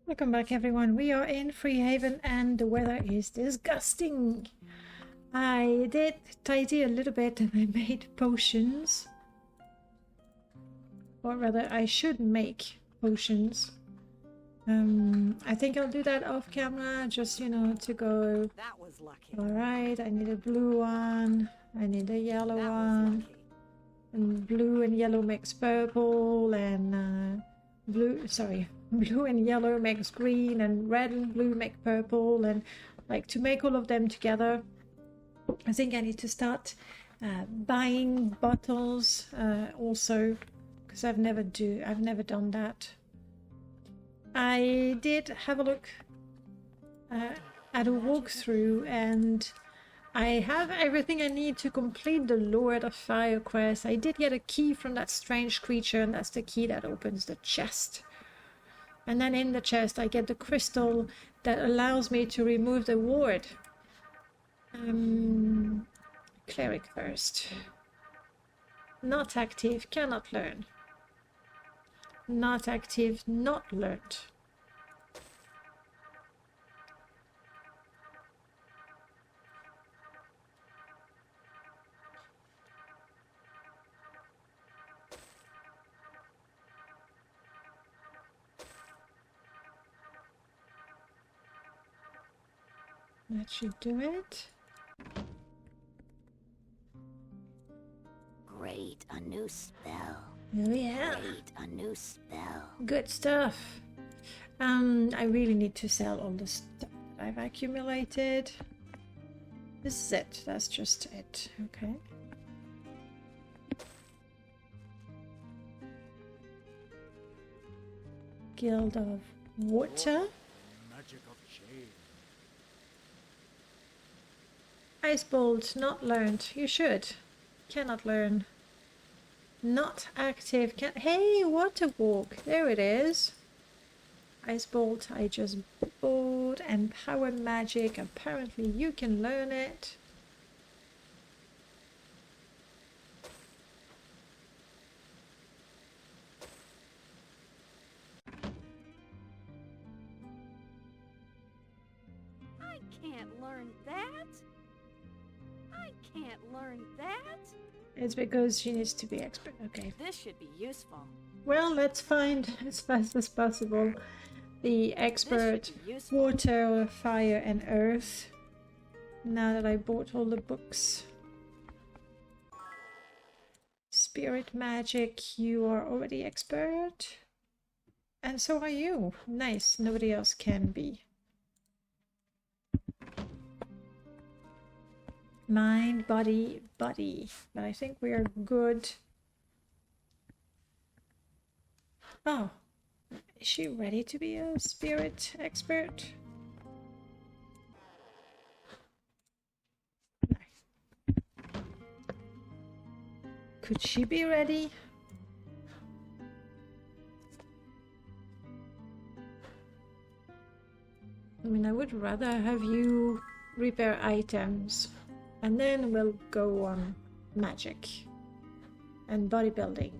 Welcome back, everyone. We are in Freehaven and the weather is disgusting. I did tidy a little bit and I made potions. Or rather, I should make potions. I think I'll do that off camera, just, you know, to go. That was lucky. Alright, I need a blue one. I need a yellow one. And blue and yellow makes purple, and blue and yellow makes green, and red and blue make purple, and like to make all of them together, I think I need to start buying bottles also, because I've never done that. I did have a look at a walkthrough, and I have everything I need to complete the Lord of Fire quest. I did get a key from that strange creature, and that's the key that opens the chest. And then in the chest I get the crystal that allows me to remove the ward. Cleric first. Not active, cannot learn. Not active, not learned. That should do it. Great, a new spell. Oh yeah. Great, a new spell. Good stuff. I really need to sell all the stuff that I've accumulated. This is it. That's just it. Okay. Guild of Water. Ice Bolt, not learned. You should. Cannot learn. Not active. Hey, Water Walk. There it is. Ice Bolt, I just bought. And Power Magic. Apparently you can learn it. I can't learn that. I can't learn that. It's because she needs to be expert. Okay. This should be useful. Well, let's find as fast as possible the expert water, fire, and earth. Now that I bought all the books. Spirit magic, you are already expert. And so are you. Nice, nobody else can be. Mind, body, body. But I think we are good. Oh, is she ready to be a spirit expert? No. Could she be ready? I mean, I would rather have you repair items. And then we'll go on magic and bodybuilding.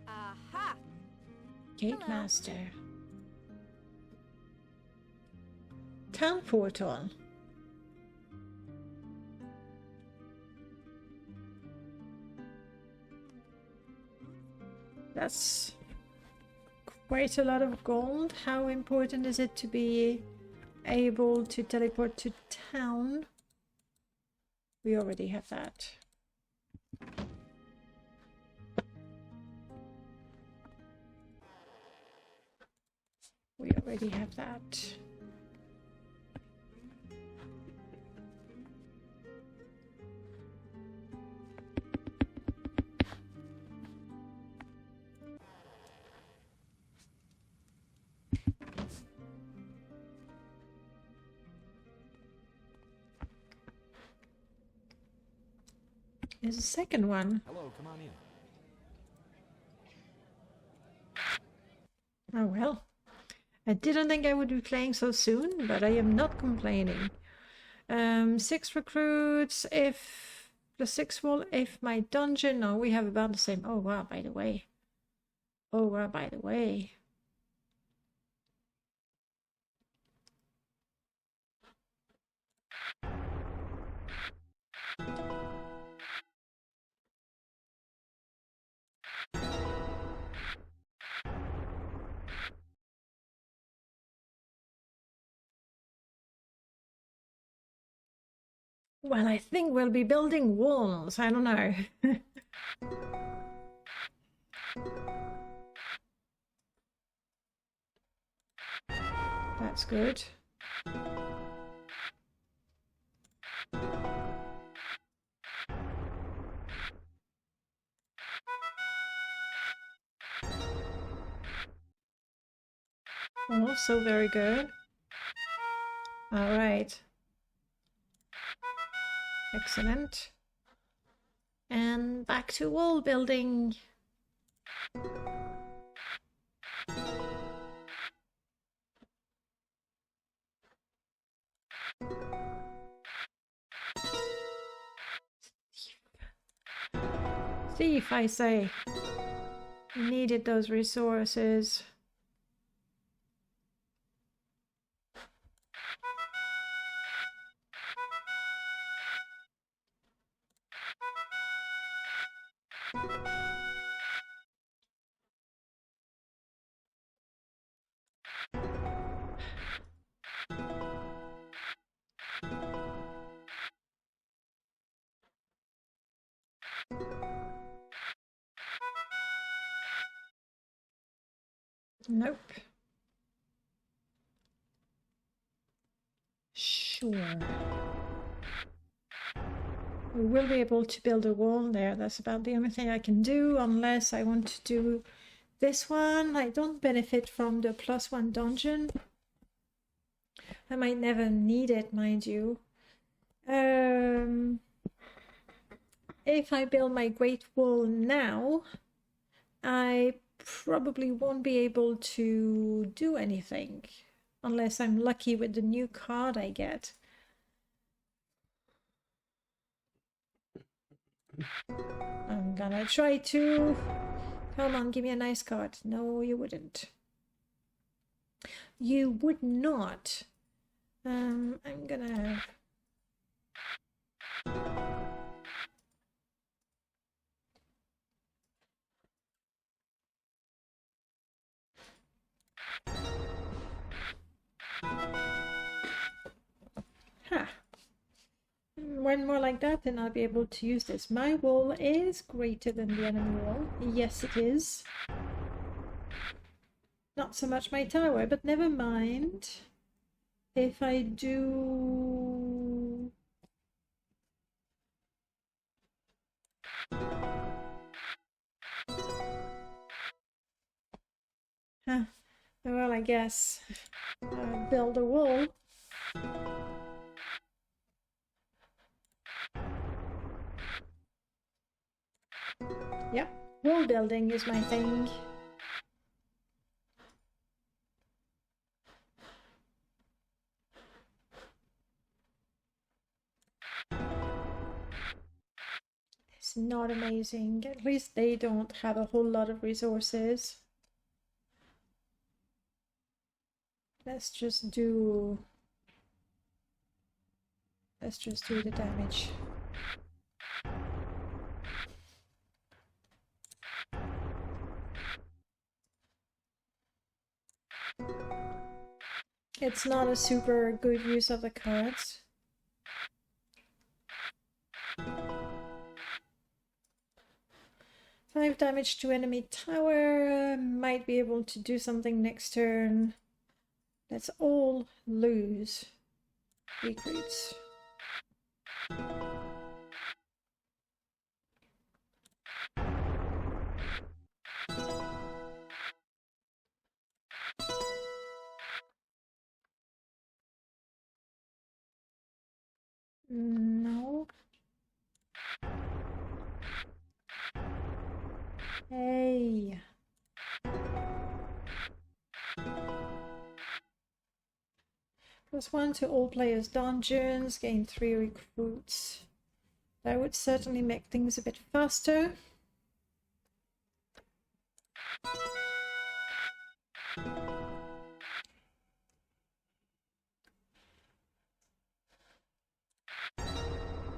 Aha! Gate Master. Town portal. That's quite a lot of gold. How important is it to be able to teleport to town? We already have that. We already have that. There's a second one. Hello, come on in. Oh well. I didn't think I would be playing so soon, but I am not complaining. 6 recruits if the 6 will if my dungeon. No, we have about the same. Oh wow, by the way. Oh wow, by the way. Well, I think we'll be building walls. I don't know. That's good. Also very good. All right. Excellent. And back to wall building. Thief, I say. Needed those resources. Nope. Sure. We will be able to build a wall there. That's about the only thing I can do, unless I want to do this one. I don't benefit from the +1 dungeon. I might never need it, mind you. If I build my Great Wall now, I probably won't be able to do anything unless I'm lucky with the new card I get. I'm gonna try to. Come on, give me a nice card. No, you wouldn't. You would not. I'm gonna. Ha! When more like that, then I'll be able to use this. My wall is greater than the enemy wall. Yes, it is. Not so much my tower, but never mind. If I do... Huh. Well, I guess I'll build a wall. Yep, wall building is my thing. It's not amazing. At least they don't have a whole lot of resources. Let's just do the damage. It's not a super good use of the cards. Five damage to enemy tower. Might be able to do something next turn. Let's all lose recruits. No. Hey. +1 to all players' dungeons, gain 3 recruits. That would certainly make things a bit faster.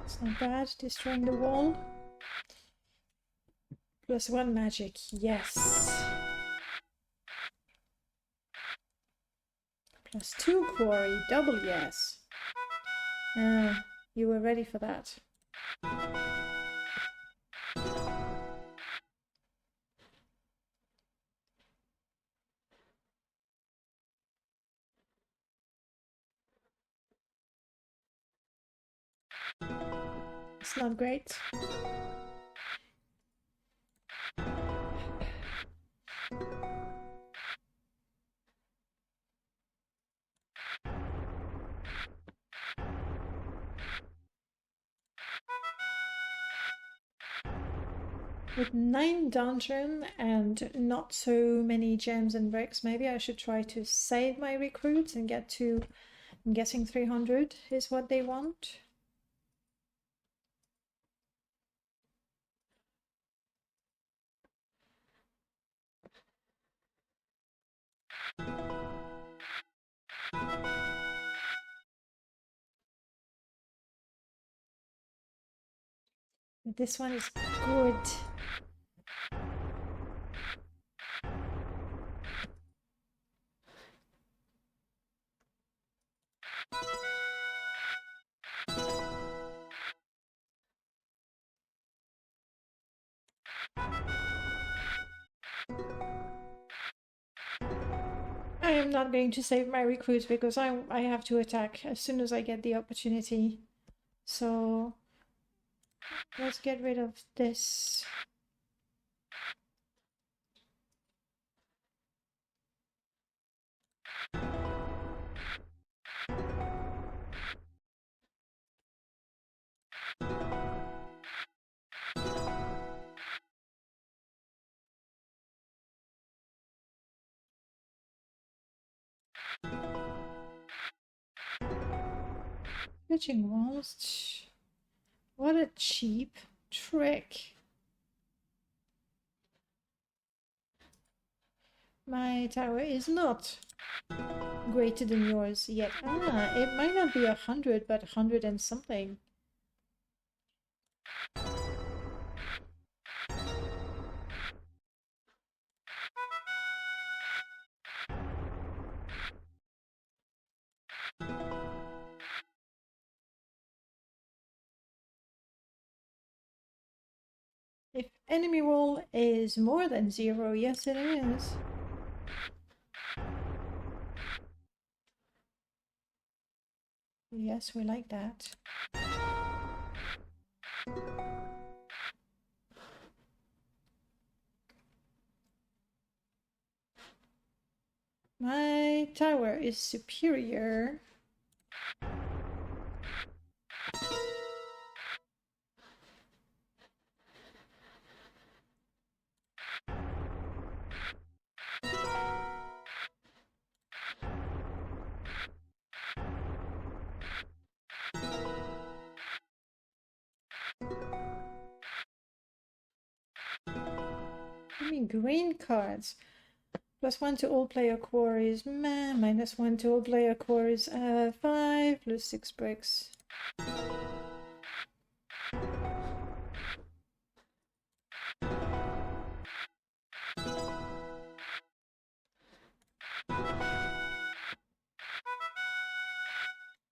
It's not bad, destroying the wall. +1 magic, yes. +2 quarry, double yes. You were ready for that. It's not great. With 9 dungeon and not so many gems and bricks, maybe I should try to save my recruits and get to, I'm guessing 300 is what they want. This one is good. I am not going to save my recruits because I have to attack as soon as I get the opportunity. So let's get rid of this. Switching walls. What a cheap trick. My tower is not greater than yours yet. It might not be 100, but 100 and something. If enemy roll is more than 0, yes it is. Yes, we like that. My tower is superior. Give me green cards. +1 to all player quarries. -1 to all player quarries. 5 plus 6 bricks.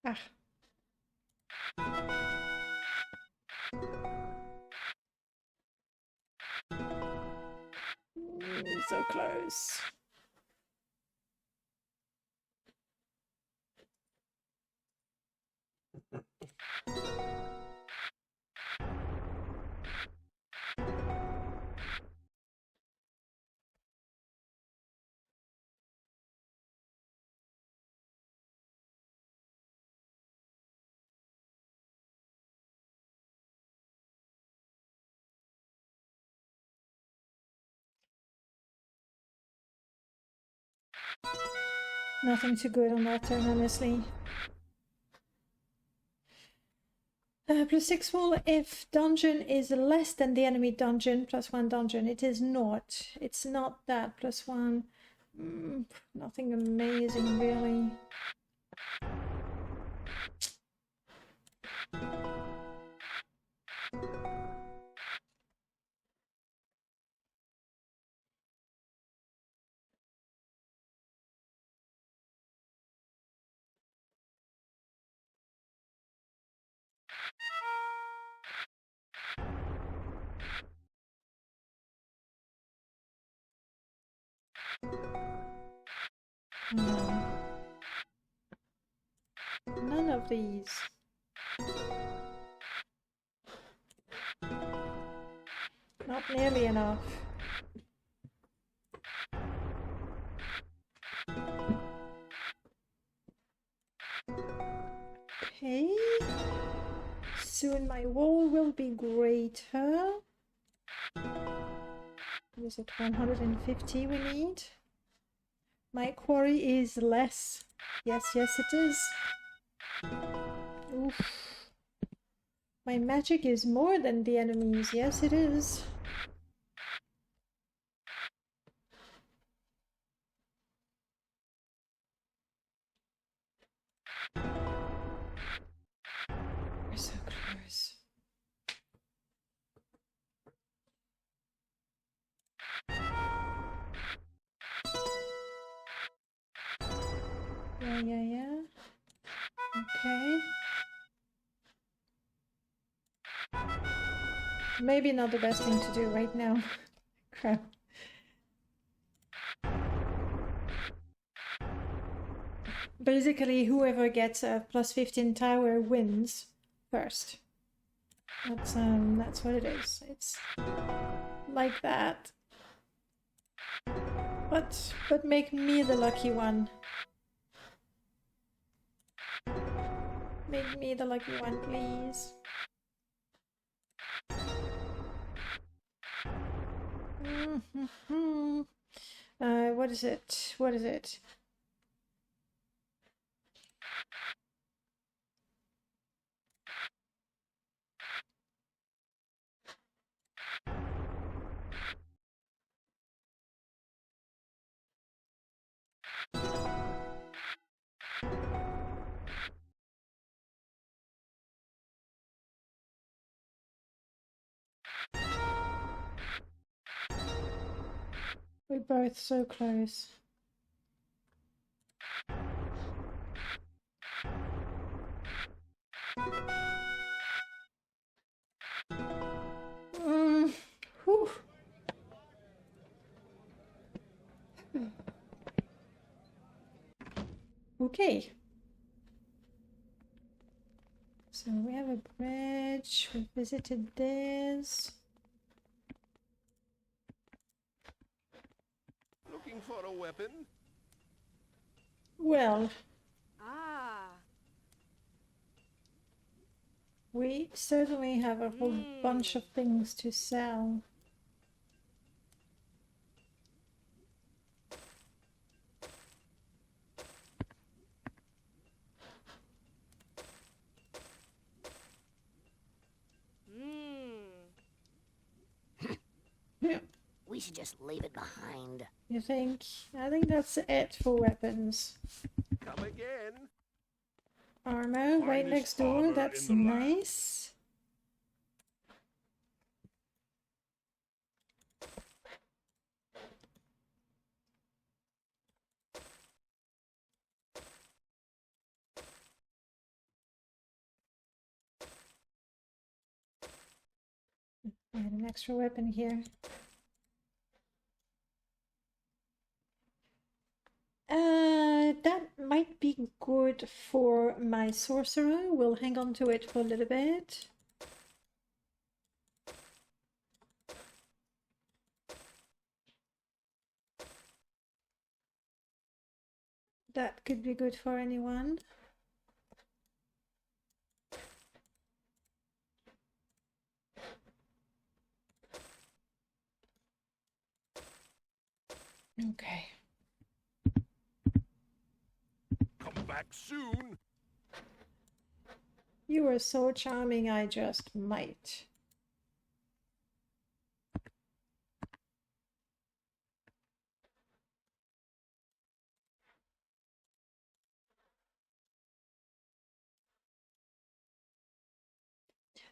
Ah. So close. Nothing too good on that turn, honestly. +6 wall if dungeon is less than the enemy dungeon, +1 dungeon. It is not. It's not that +1. Nothing amazing, really. None of these. Not nearly enough. Okay. Soon my wall will be greater. Is it 150 we need? My quarry is less. Yes, yes it is. Oof. My magic is more than the enemy's. Yes, it is. We're so close. Yeah. Okay. Maybe not the best thing to do right now. Crap. Basically, whoever gets a +15 tower wins first. That's what it is. It's like that. But make me the lucky one. Make me the lucky one, please. What is it? What is it? We're both so close. Whew. Okay. So we have a bridge. We visited this. Looking for a weapon? Well, Ah. we certainly have a whole bunch of things to sell. Yeah. We should just leave it behind. You think? I think that's it for weapons. Come again? Armor right Finest next door. armor That's in the land. nice. Add an extra weapon here. That might be good for my sorcerer. We'll hang on to it for a little bit. That could be good for anyone. Okay. back soon. You are so charming, I just might.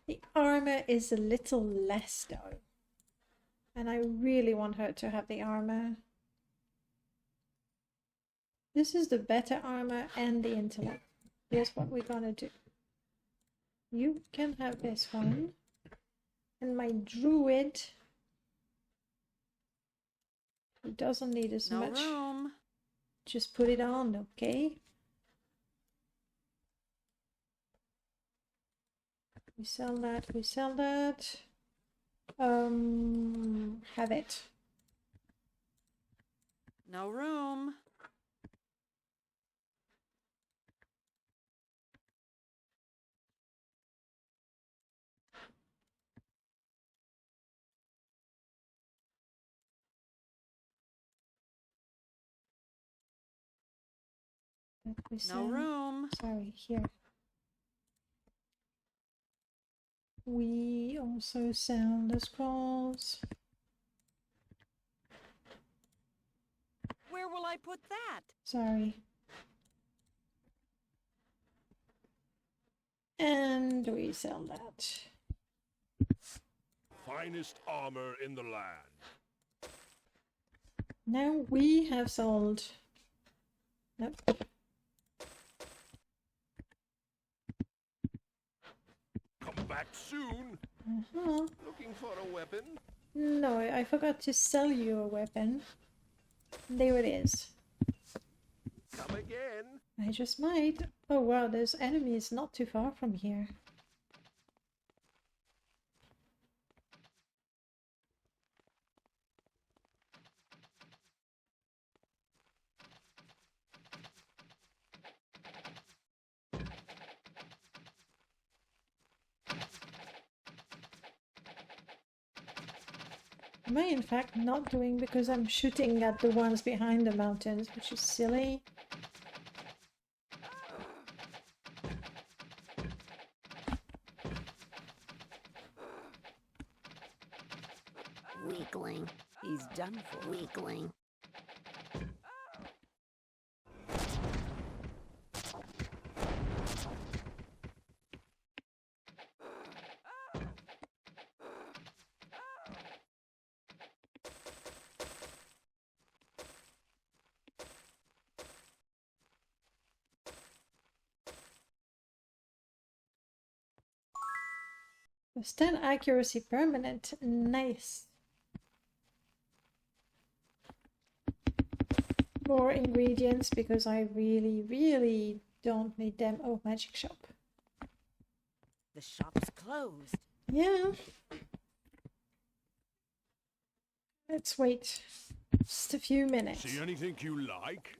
The armor is a little less though. And I really want her to have the armor. This is the better armor and the intellect. Here's what we're gonna do. You can have this one. And my druid, who doesn't need as No much. room. Just put it on, okay? We sell that, we sell that. Have it. No room. That we No sell. room. Sorry, here. We also sell the scrolls. Where will I put that? Sorry. And we sell that. Finest armor in the land. Now we have sold. Nope. Come back soon. Uh-huh. Looking for a weapon? No, I forgot to sell you a weapon. There it is. Come again. I just might. Oh wow, there's enemies not too far from here. Am I in fact not doing because I'm shooting at the ones behind the mountains, which is silly. Weakling. He's done for. Weakling. Stand accuracy permanent. Nice. More ingredients because I really don't need them. Oh, magic shop. The shop's closed. Yeah. Let's wait just a few minutes. See anything you like?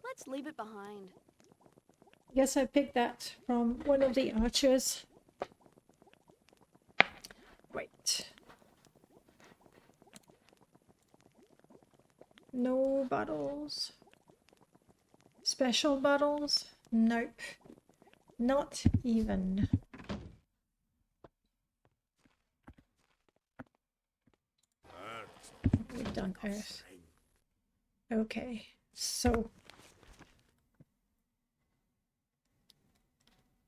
Let's leave it behind. Guess I picked that from one of the archers. Wait. No bottles. Special bottles? Nope. Not even. We've done Earth. Okay, so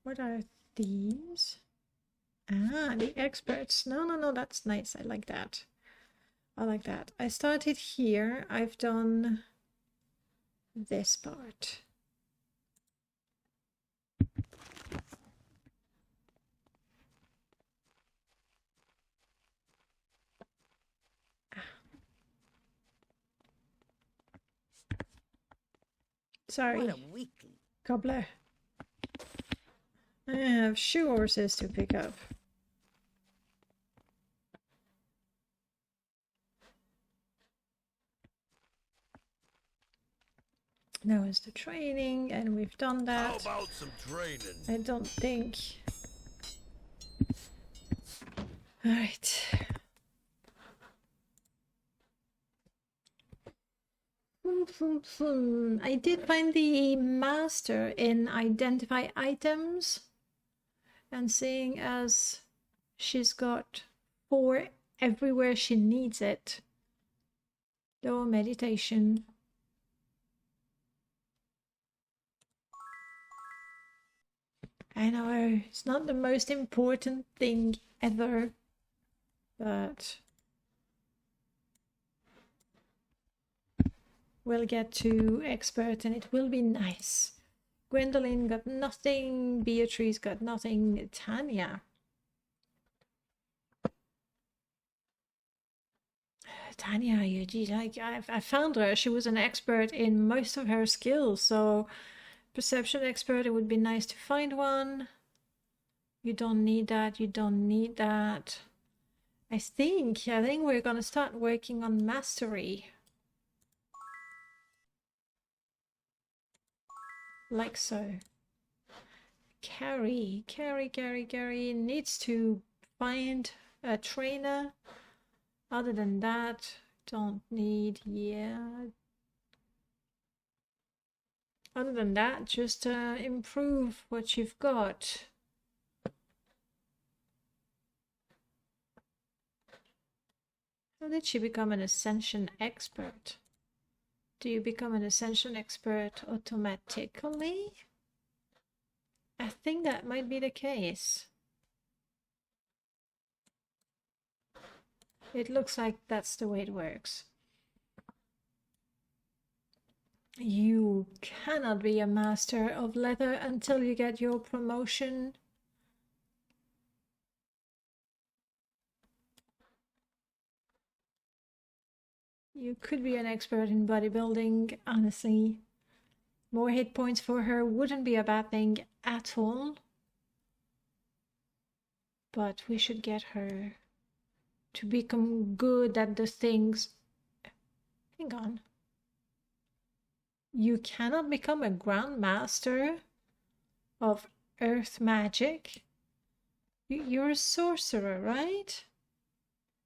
what are these? Ah, the experts. No, that's nice. I like that. I like that. I started here. I've done this part. Sorry, What a weakling. cobbler. I have shoe horses to pick up. Now is the training, and we've done How that. about some training? I don't think. Alright. I did find the master in identify items, and seeing as she's got 4 everywhere she needs it. Lower meditation. I know it's not the most important thing ever, but we'll get to expert and it will be nice. Gwendolyn got nothing, Beatrice got nothing, Tanya. Tanya, I found her. She was an expert in most of her skills, so perception expert, it would be nice to find one. You don't need that, you don't need that. I think we're gonna start working on mastery. Like so. Carrie needs to find a trainer. Other than that, don't need, Other than that, just improve what you've got. How did she become an ascension expert? Do you become an ascension expert automatically? I think that might be the case. It looks like that's the way it works. You cannot be a master of leather until you get your promotion. You could be an expert in bodybuilding, honestly. More hit points for her wouldn't be a bad thing at all. But we should get her to become good at the things. Hang on. You cannot become a grandmaster of earth magic. You're a sorcerer, right?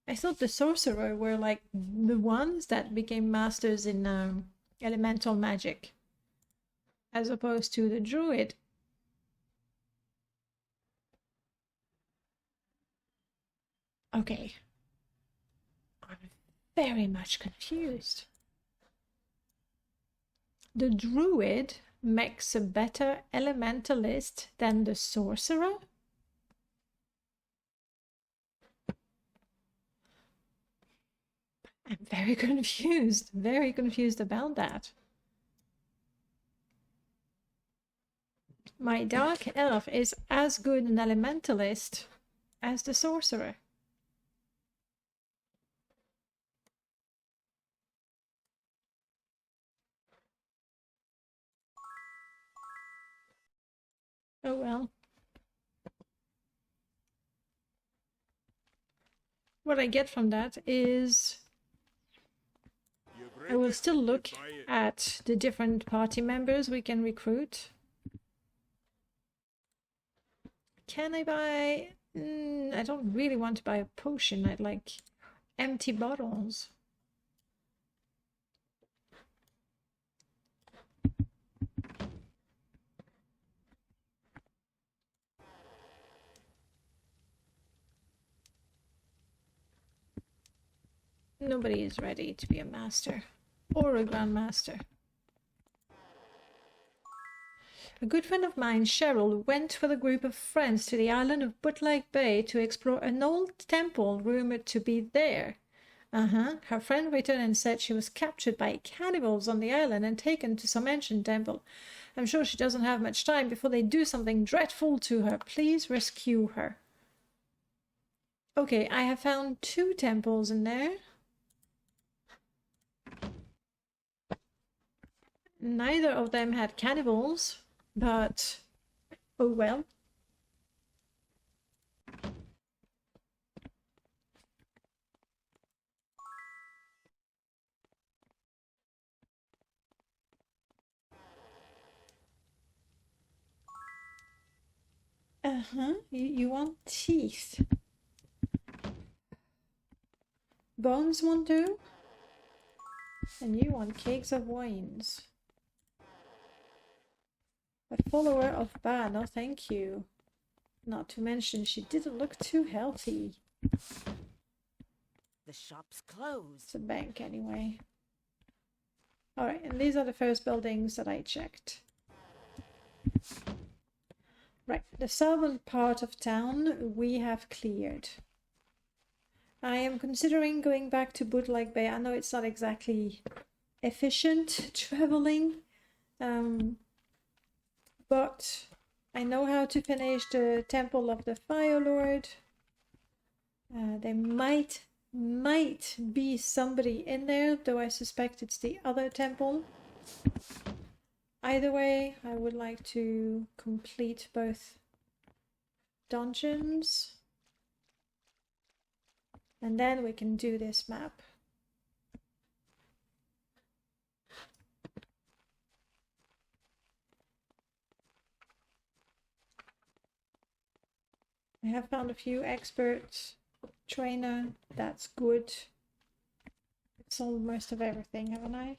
I thought the sorcerer were like the ones that became masters in elemental magic, as opposed to the druid. Okay. I'm very much confused. The druid makes a better elementalist than the sorcerer? I'm very confused about that. My dark elf is as good an elementalist as the sorcerer. Oh well. What I get from that is I will still look at the different party members we can recruit. Can I buy... I don't really want to buy a potion. I'd like empty bottles. Nobody is ready to be a master or a grandmaster. A good friend of mine, Cheryl, went with a group of friends to the island of Bootleg Bay to explore an old temple rumored to be there. Her friend returned and said she was captured by cannibals on the island and taken to some ancient temple. I'm sure she doesn't have much time before they do something dreadful to her. Please rescue her. Okay, I have found 2 temples in there. Neither of them had cannibals, but oh well. You want teeth. Bones won't do. And you want cakes of wines. A follower of Ba, no thank you. Not to mention, she didn't look too healthy. The shop's closed. It's a bank anyway. Alright, and these are the first buildings that I checked. Right, the southern part of town we have cleared. I am considering going back to Bootleg Bay. I know it's not exactly efficient traveling, but I know how to finish the Temple of the Fire Lord. There might be somebody in there, though I suspect it's the other temple. Either way, I would like to complete both dungeons. And then we can do this map. I have found a few expert trainer. That's good. It's sold most of everything, haven't I?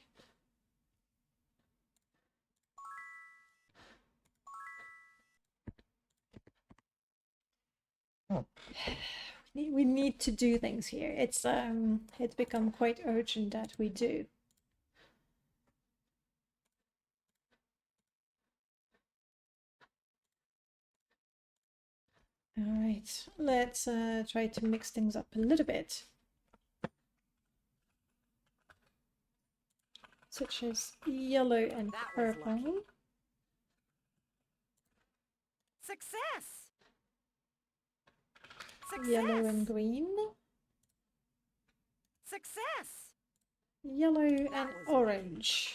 We need to do things here. It's become quite urgent that we do. All right, let's try to mix things up a little bit. Such as yellow and purple. Success! Success! Yellow and green. Success! Yellow and was orange.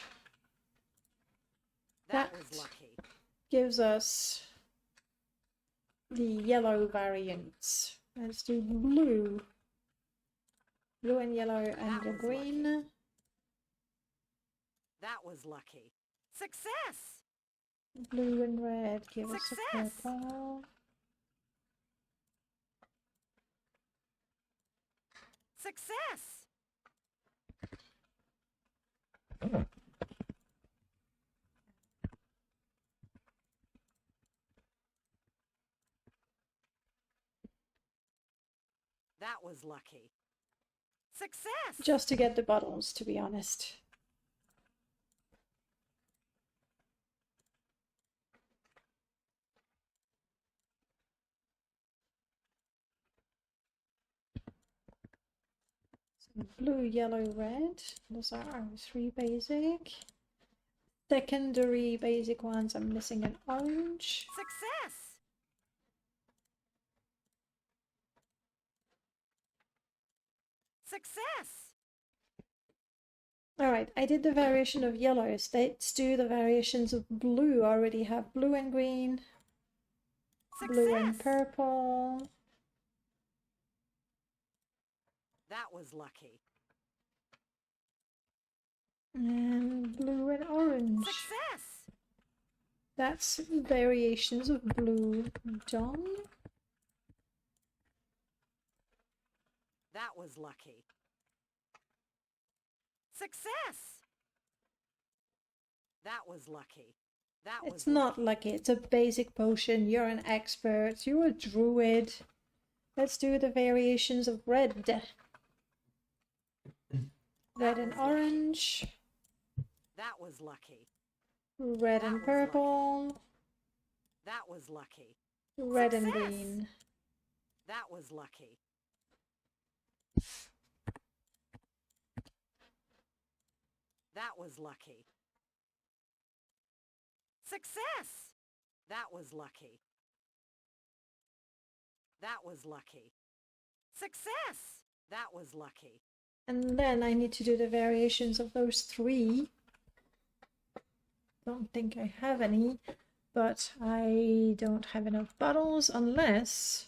That That- was lucky. Gives us the yellow variants. Let's do blue. Blue and yellow and the was green. That was lucky. Success! Blue and red give us a Success! purple. Success! That was lucky. Success! Just to get the bottles, to be honest. So blue, yellow, red. Those are our 3 basic. Secondary basic ones, I'm missing an orange. Success! Success! Alright, I did the variation of yellows. Let's do the variations of blue. I already have blue and green, blue and Success! purple. That was lucky. And blue and orange. Success! That's variations of blue done. That was lucky. Success! That was lucky. That was It's not lucky, it's a basic potion. You're an expert, you're a druid. Let's do the variations of red. Red and orange. That was lucky. Red and purple. That was lucky. Red and Success! green. That was lucky. That was lucky. Success! That was lucky. That was lucky. Success! That was lucky. And then I need to do the variations of those 3. Don't think I have any, but I don't have enough bottles unless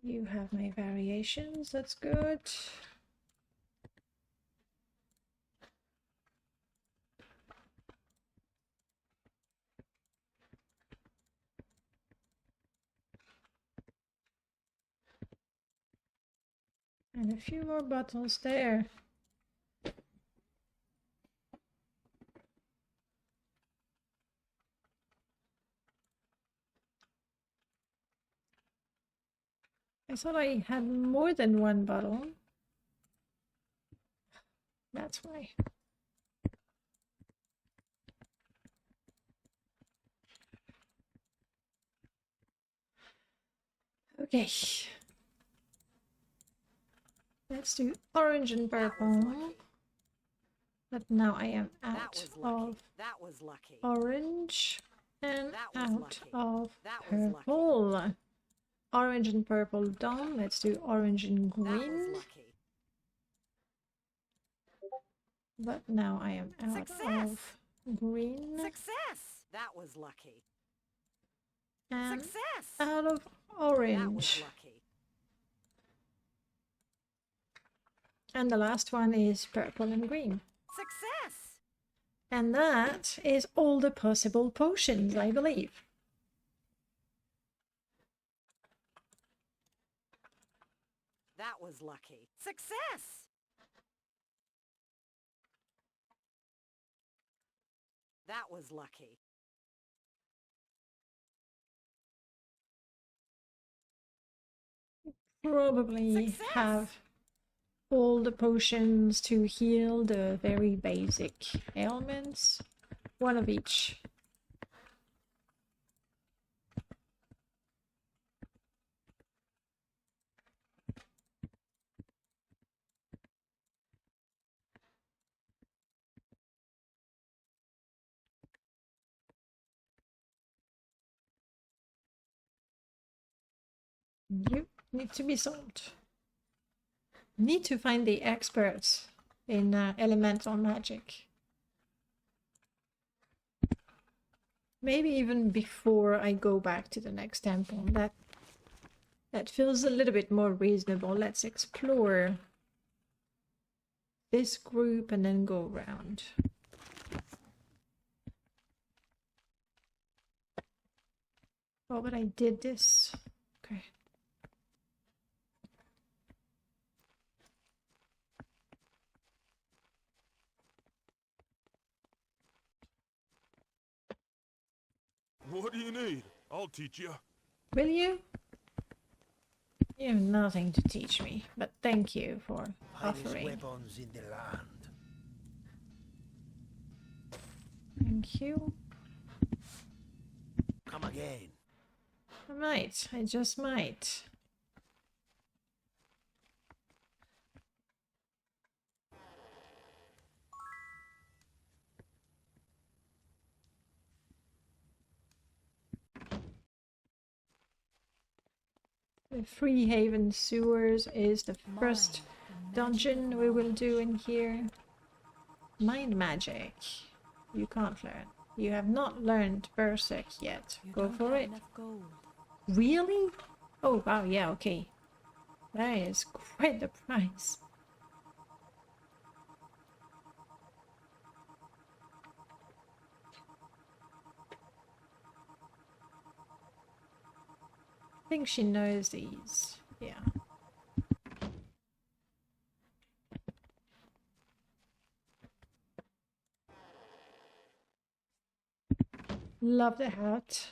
you have my variations. That's good. And a few more bottles there. I thought I had more than one bottle. That's why. Okay. Let's do orange and purple. But now I am out of orange and out of purple. Orange and purple done. Let's do orange and green. But now I am out of green. Success! That was lucky. And Success! out of That was orange. lucky. And the last one is purple and green. Success! And that is all the possible potions, I believe. That was lucky. Success! That was lucky. Probably Success! have all the potions to heal the very basic ailments. One of each. You need to be solved. Need to find the experts in elemental magic. Maybe even before I go back to the next temple. That feels a little bit more reasonable. Let's explore this group and then go around. Oh, but I did this. Okay. What do you need? I'll teach you. Will you? You have nothing to teach me, but thank you for offering. Weapons in the land. Thank you. Come again. I might. I just might. The Free Haven Sewers is the first dungeon we will do in here. Mind magic. You can't learn. You have not learned Berserk yet. Go for it. Really? Oh wow, yeah, okay. That is quite the price. I think she knows these. Yeah. Love the hat.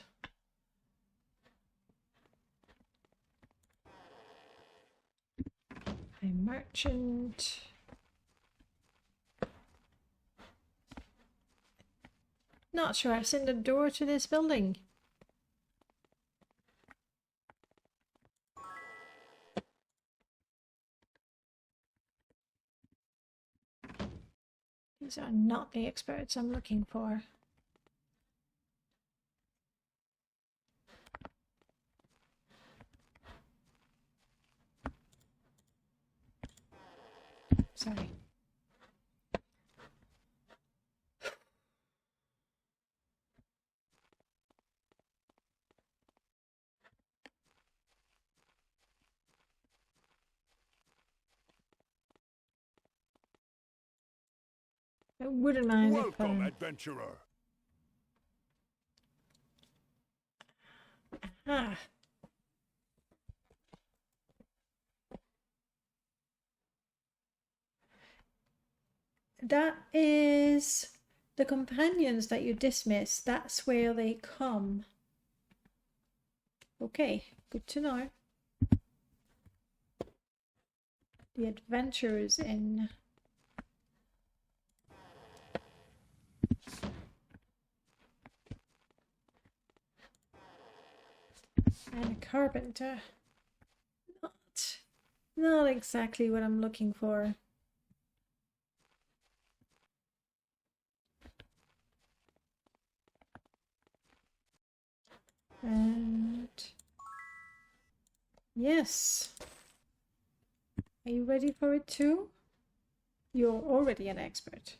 A merchant. Not sure I've seen the door to this building. These are not the experts I'm looking for. Sorry. I wouldn't mind if Welcome, adventurer. ah. that is the companions that you dismiss. That's where they come. Okay, good to know. The adventurers in. And a carpenter. Not exactly what I'm looking for. And yes. Are you ready for it too? You're already an expert.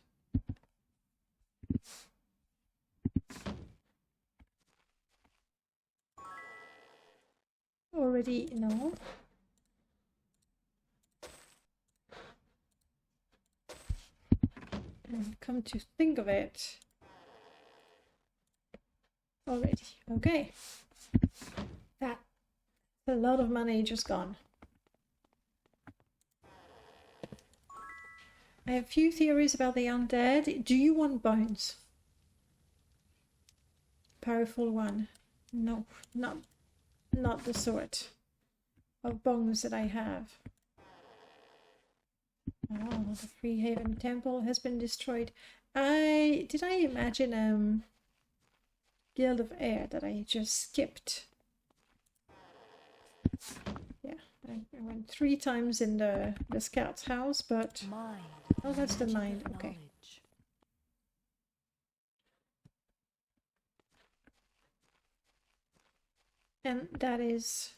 Already, no. And come to think of it. Already. Okay. That's a lot of money just gone. I have a few theories about the undead. Do you want bones? Powerful one. No, not the sort of bones that I have. Oh, the Freehaven Temple has been destroyed. Did I imagine Guild of Air that I just skipped? Yeah, I went 3 times in the scout's house, but oh, that's the mind. Okay. And that is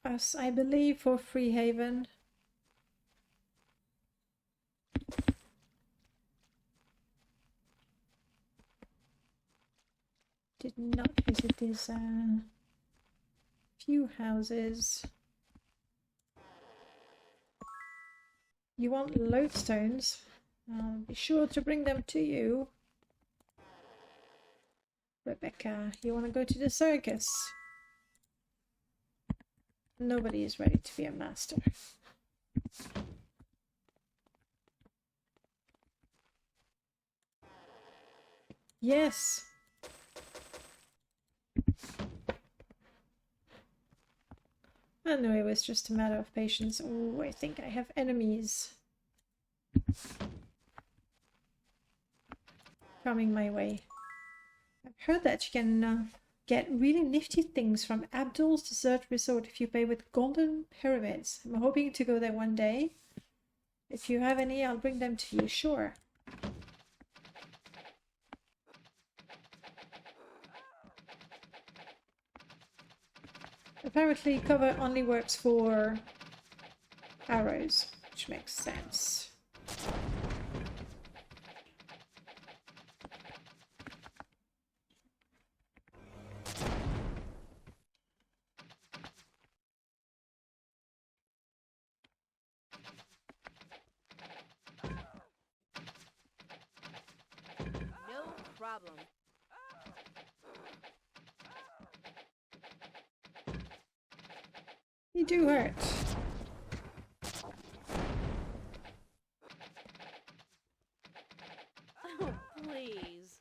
us, I believe, for Freehaven. Did not visit these few houses. You want lodestones? Be sure to bring them to you. Rebecca, you want to go to the circus? Nobody is ready to be a master. Yes. I know it was just a matter of patience. Oh, I think I have enemies coming my way. I've heard that you can get really nifty things from Abdul's Desert Resort if you pay with golden pyramids. I'm hoping to go there one day. If you have any, I'll bring them to you, sure. Apparently cover only works for arrows, which makes sense. No problem. You do hurt. Oh, please.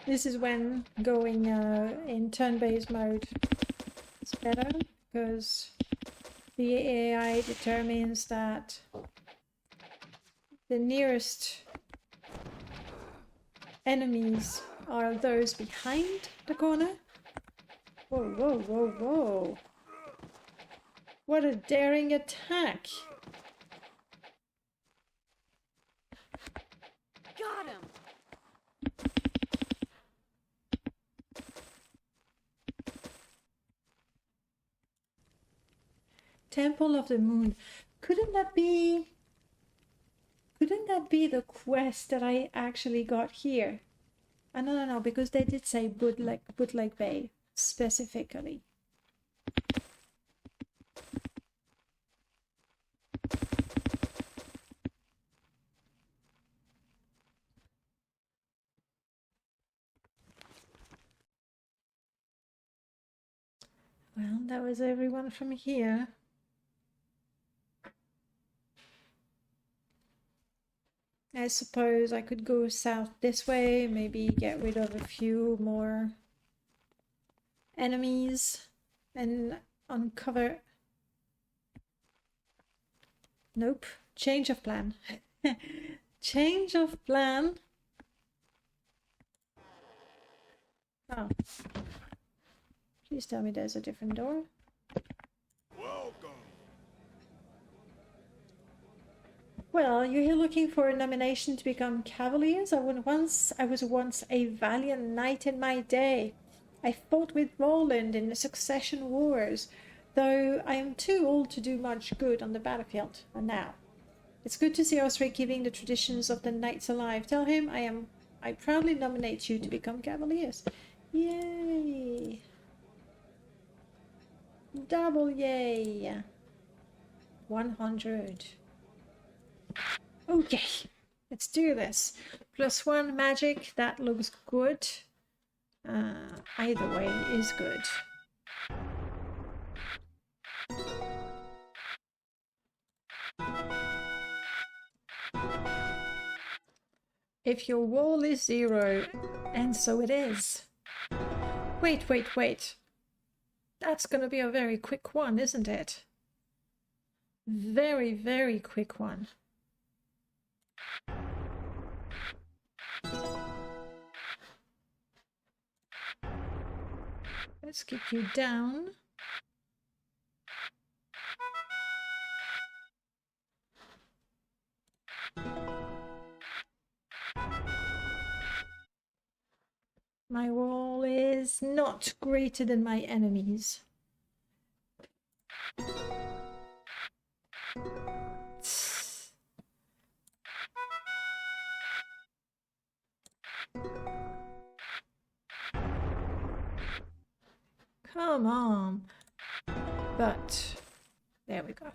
This is when going in turn-based mode is better, because the AI determines that the nearest enemies are those behind the corner. Whoa, whoa, whoa, whoa. What a daring attack. Got him. Temple of the Moon. Couldn't that be the quest that I actually got here? No, because they did say Bootleg Bay specifically. Well, that was everyone from here. I suppose I could go south this way, maybe get rid of a few more enemies and uncover... Nope. Change of plan. Change of plan. Oh. Please tell me there's a different door. Welcome. Well, you're here looking for a nomination to become cavaliers? I was once a valiant knight in my day. I fought with Roland in the succession wars, though I am too old to do much good on the battlefield now. It's good to see Osric keeping the traditions of the knights alive. Tell him I proudly nominate you to become cavaliers. Yay! Double yay! 100. Okay, let's do this. +1 magic, that looks good. Either way is good. If your wall is 0, and so it is. Wait. That's gonna be a very quick one, isn't it? Very, very quick one. Let's keep you down. My wall is not greater than my enemies. Come on. But there we go.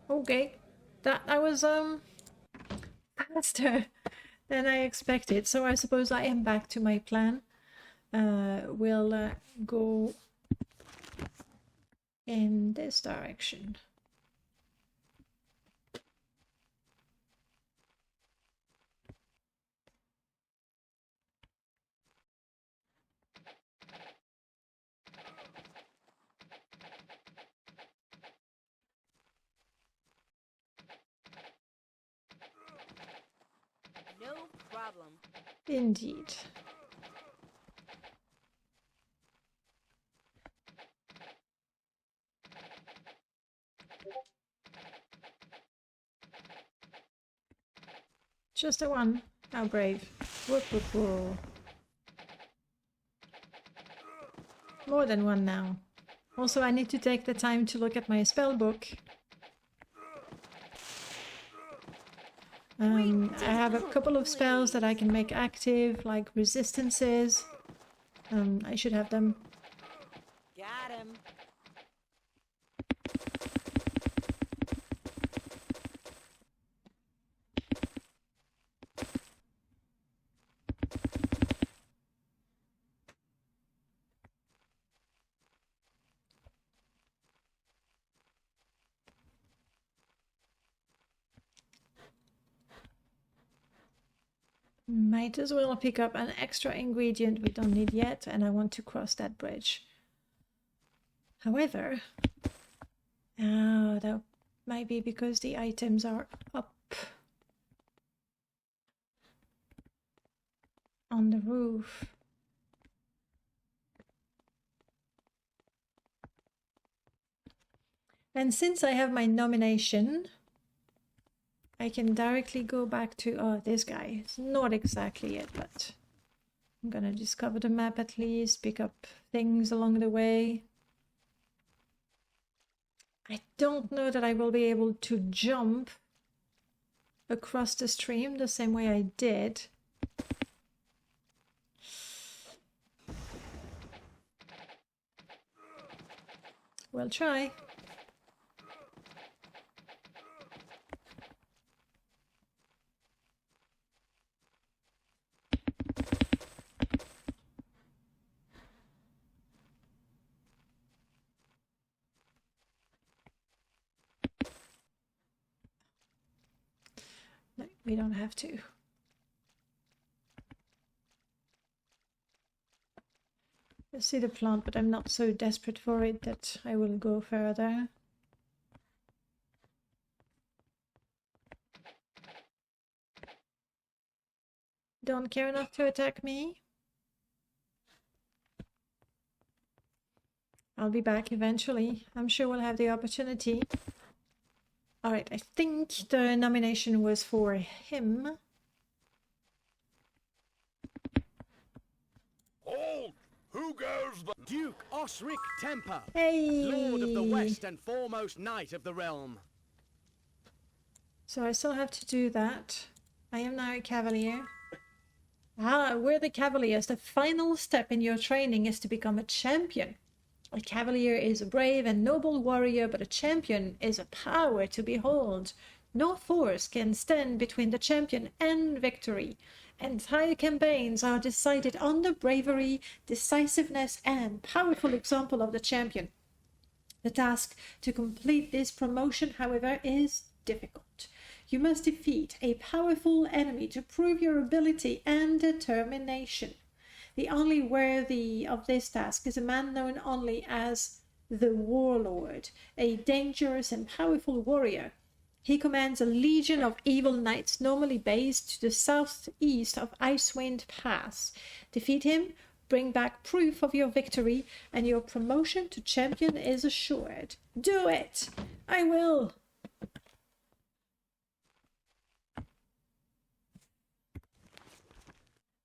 Okay. That was faster than I expected. So I suppose I am back to my plan. We'll go in this direction. No problem. Indeed. Just a one. How brave. Whoop, whoop, whoop. More than one now. Also, I need to take the time to look at my spell book. I have a couple of spells that I can make active, like resistances. I should have them. Got him. Might as well pick up an extra ingredient we don't need yet, and I want to cross that bridge. However, that might be because the items are up on the roof. And since I have my nomination, I can directly go back to this guy. It's not exactly it, but I'm gonna discover the map at least, pick up things along the way. I don't know that I will be able to jump across the stream the same way I did. We'll try. No, we don't have to. I see the plant, but I'm not so desperate for it that I will go further. Don't care enough to attack me. I'll be back eventually. I'm sure we'll have the opportunity. Alright, I think the nomination was for him. Hold! Who goes the... Duke Osric Temper, Hey! Lord of the West and foremost knight of the realm. So I still have to do that. I am now a cavalier. Ah, we're the cavaliers. The final step in your training is to become a champion. A cavalier is a brave and noble warrior, but a champion is a power to behold. No force can stand between the champion and victory. Entire campaigns are decided on the bravery, decisiveness, and powerful example of the champion. The task to complete this promotion, however, is difficult. You must defeat a powerful enemy to prove your ability and determination. The only worthy of this task is a man known only as the Warlord, a dangerous and powerful warrior. He commands a legion of evil knights normally based to the southeast of Icewind Pass. Defeat him, bring back proof of your victory, and your promotion to champion is assured. Do it! I will!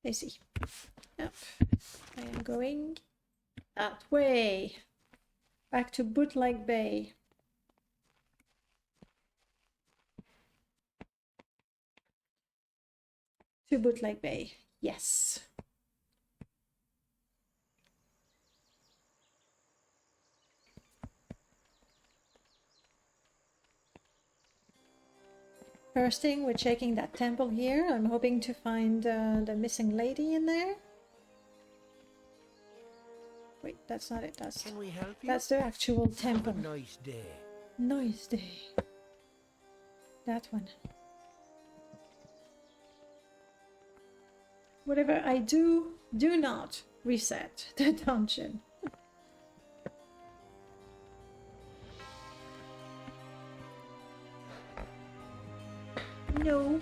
Let's see. Yep. I am going that way. Back to Bootleg Bay. To Bootleg Bay. Yes. First thing, we're checking that temple here. I'm hoping to find the missing lady in there. Wait, that's not it. Can we help you? That's the actual temple. Nice day. Nice day. That one. Whatever I do, do not reset the dungeon. No.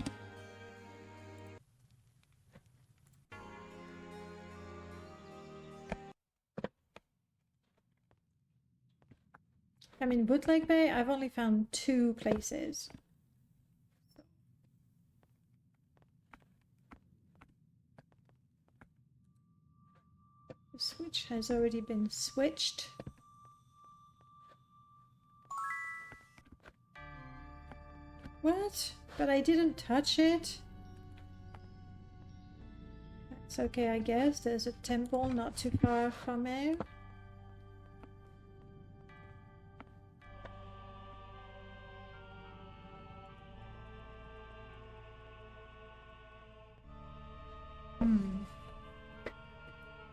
I mean, Bootleg Bay, I've only found 2 places. The switch has already been switched. What? But I didn't touch it. That's okay, I guess. There's a temple not too far from here.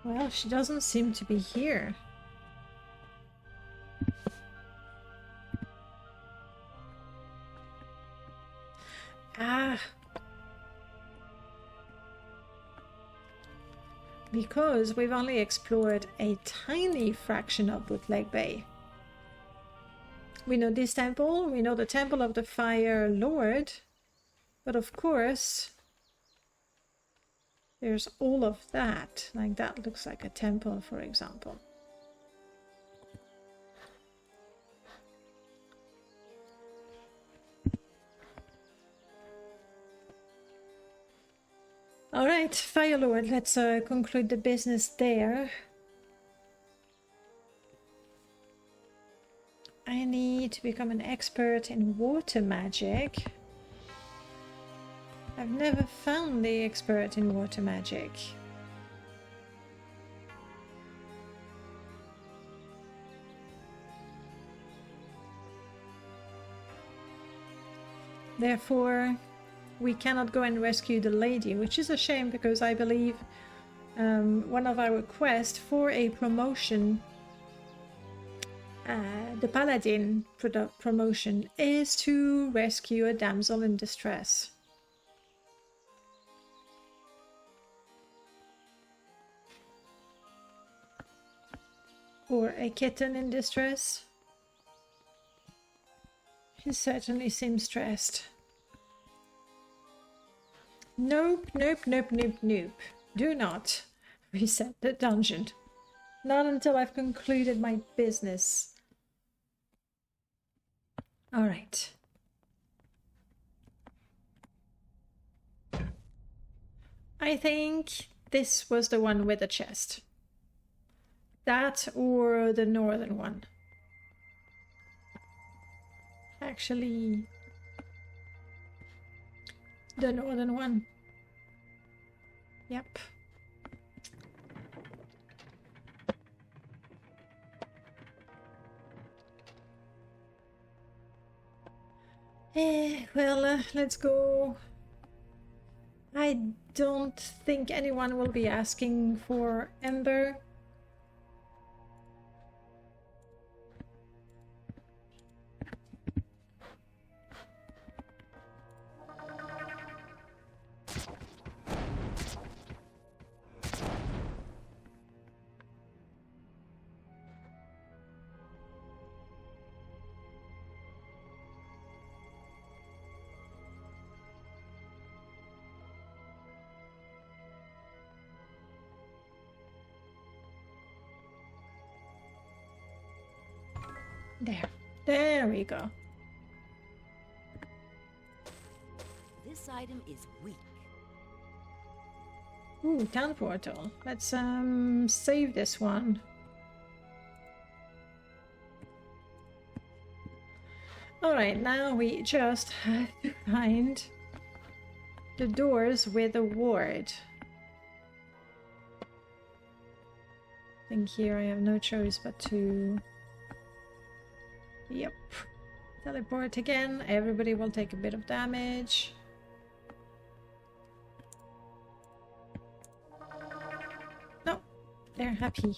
Well, she doesn't seem to be here. Ah. Because we've only explored a tiny fraction of Bootleg Bay. We know this temple, we know the Temple of the Fire Lord, but of course there's all of that. Like that looks like a temple, for example. Alright, Fire Lord, let's conclude the business there. I need to become an expert in water magic. I've never found the expert in water magic. Therefore, we cannot go and rescue the lady, which is a shame because I believe one of our quests for a promotion, the Paladin promotion, is to rescue a damsel in distress. Or a kitten in distress. He certainly seems stressed. Nope, nope, nope, nope, nope. Do not reset the dungeon. Not until I've concluded my business. Alright. I think this was the one with the chest. That or the northern one. Actually, the northern one. Yep. Well, let's go. I don't think anyone will be asking for Ember. There we go. This item is weak. Ooh, town portal. Let's save this one. Alright, now we just have to find the doors with a ward. I think here I have no choice but to... Yep. Teleport again. Everybody will take a bit of damage. No, they're happy.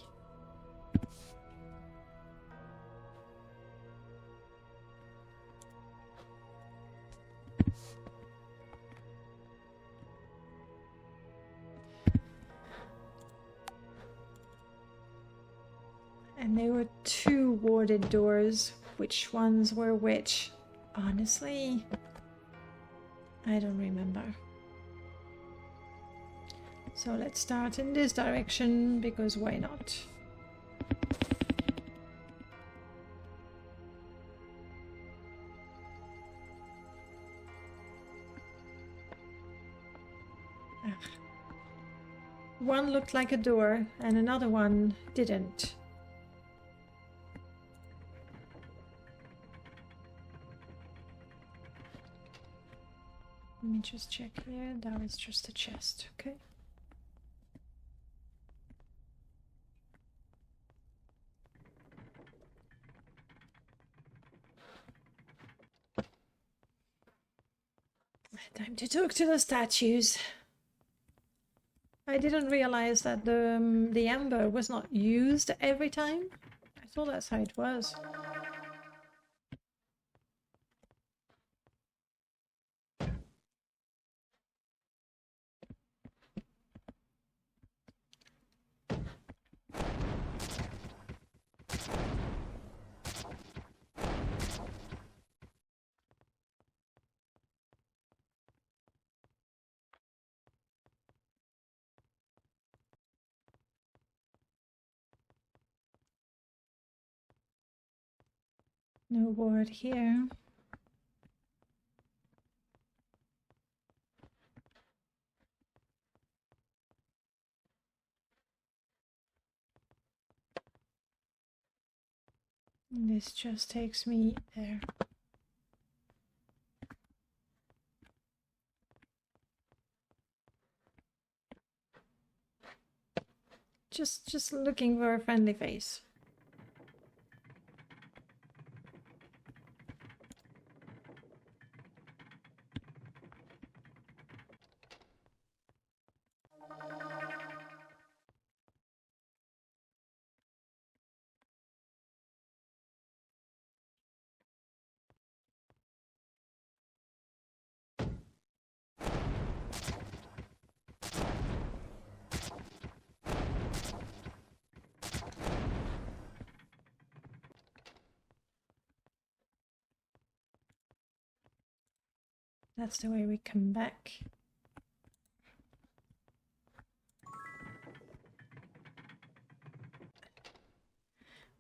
And there were 2 warded doors. Which ones were which? Honestly, I don't remember. So let's start in this direction, because why not? One looked like a door, and another one didn't. Let me just check here. That was just a chest, okay? Time to talk to the statues. I didn't realize that the ember was not used every time. I thought that's how it was. No ward here. This just takes me there. Just looking for a friendly face. That's the way we come back.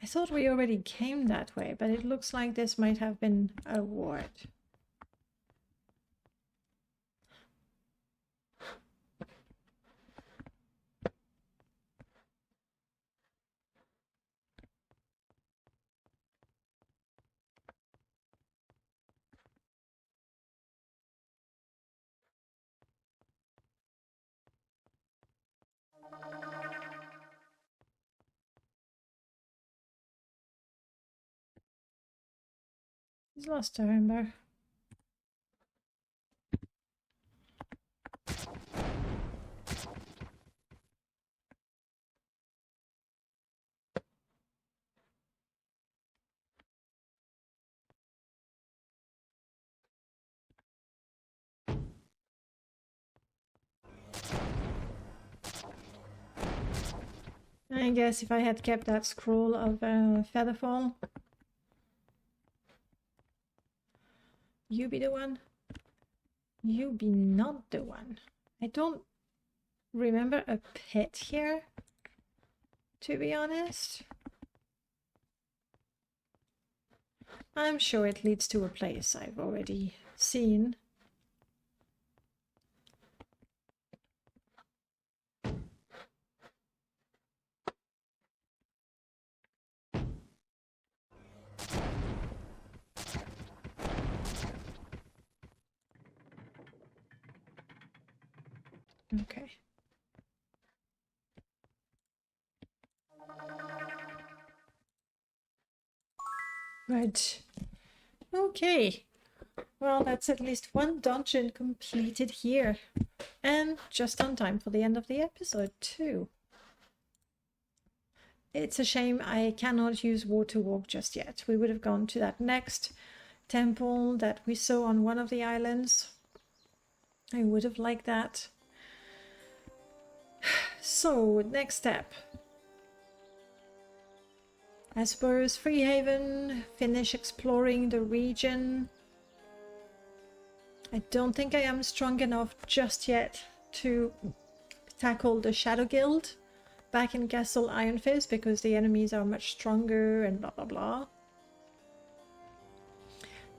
I thought we already came that way, but it looks like this might have been a ward. He's lost to remember. I guess if I had kept that scroll of Featherfall. You be the one. You be not the one. I don't remember a pit here, to be honest. I'm sure it leads to a place I've already seen. Okay. Right. Okay. Well, that's at least one dungeon completed here. And just on time for the end of the episode, too. It's a shame I cannot use Water Walk just yet. We would have gone to that next temple that we saw on one of the islands. I would have liked that. So, next step. I suppose Freehaven, finish exploring the region. I don't think I am strong enough just yet to tackle the Shadow Guild back in Castle Iron Fist because the enemies are much stronger and blah blah blah.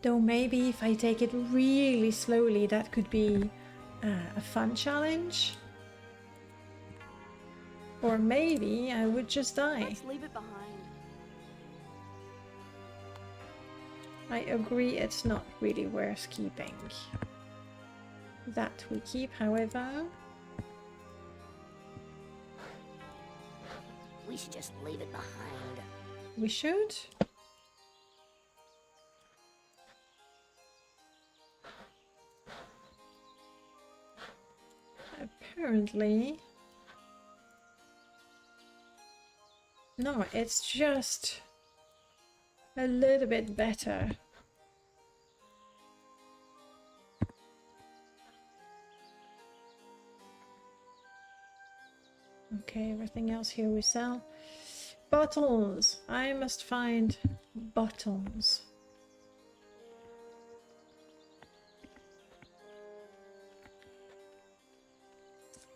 Though maybe if I take it really slowly that could be a fun challenge. Or maybe I would just die. Let's leave it behind. I agree it's not really worth keeping. That we keep, however. We should just leave it behind. We should. Apparently. No, it's just a little bit better. Okay, everything else here we sell. Bottles! I must find bottles.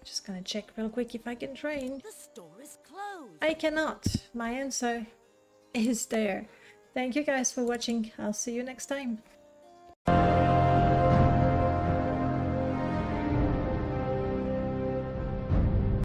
Just gonna check real quick if I can train. The store is closed. I cannot. My answer is there. Thank you guys for watching. I'll see you next time.